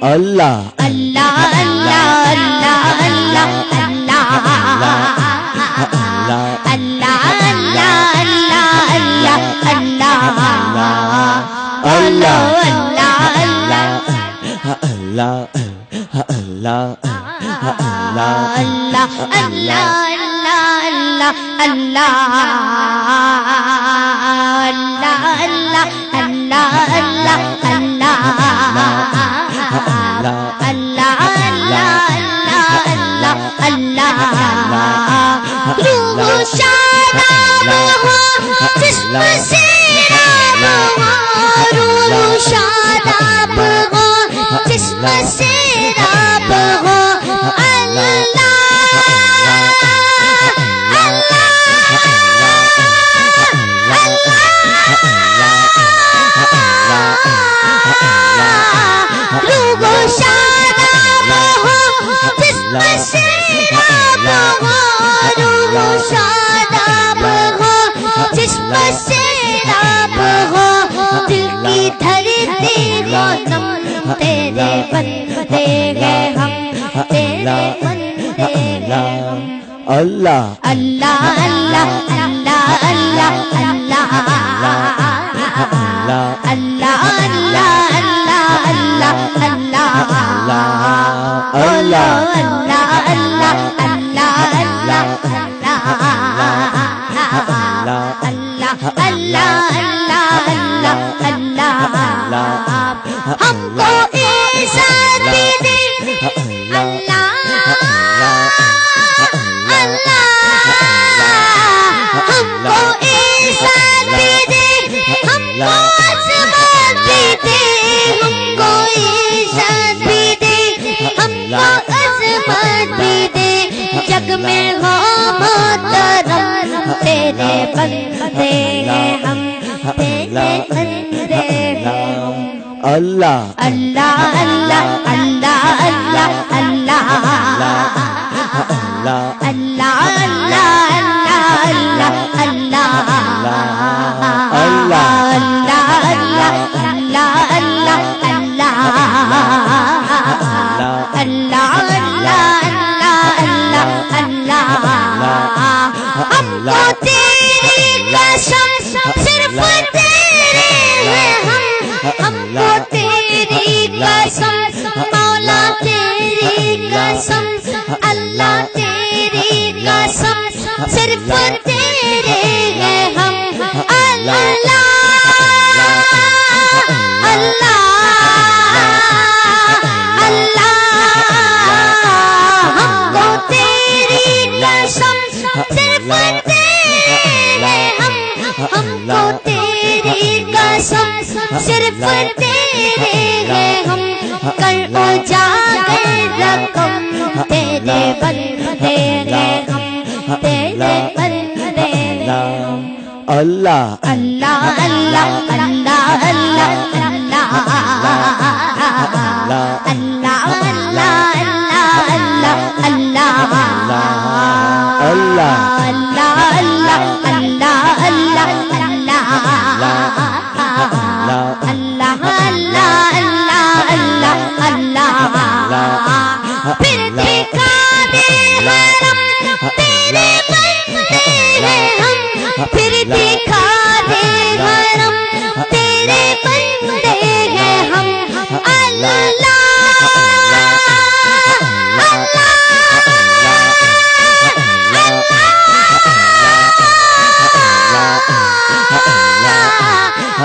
اللہ اللہ اللہ اللہ اللہ اللہ اللہ اللہ اللہ اللہ اللہ تیرے بندے ہیں ہم تیرے بندے ہیں اللہ اللہ اللہ اللہ اللہ اللہ اللہ اللہ اللہ اللہ اللہ ہم کو عزت بھی دے اللہ ہم کو عزت بھی دے ہم کو عظمت بھی دے ہم کو عزت بھی دے ہم کو عظمت بھی دے جگ میں ہو محترم تیرے بندے ہیں ہم تیرے بندے ہیں اللہ اللہ اللہ اللہ اللہ اللہ اللہ اللہ اللہ ہم کو تیری قسم صرف تیرے ہیں ہم کو تیری قسم مولا تیری قسم اللہ تیری قسم صرف تیرے ہیں ہم اللہ اللہ اللہ ہم کو تیری قسم صرف تیرے ہیں ہم کو تیری قسم صرف تیرے ہیں ہم کر اجاگر رقم تیرے بندے ہیں ہم تیرے بندے ہیں اللہ اللہ اللہ اللہ اللہ اللہ اللہ اللہ اللہ پھر دکھا دے حرم تیرے بندے ہیں ہم پھر دکھا دے حرم تیرے بندے ہیں ہم اللہ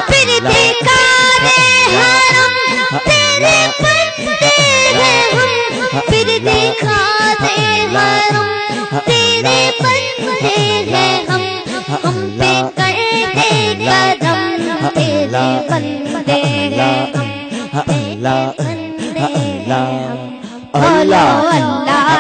پھر دکھا دے حرم تیرے بندے ہیں ہم پھر دکھا دے حرم تیرے بندے ہیں ہم پہ کر دے کرم تیرے بندے ہیں ہم تیرے بندے ہیں اللہ اللہ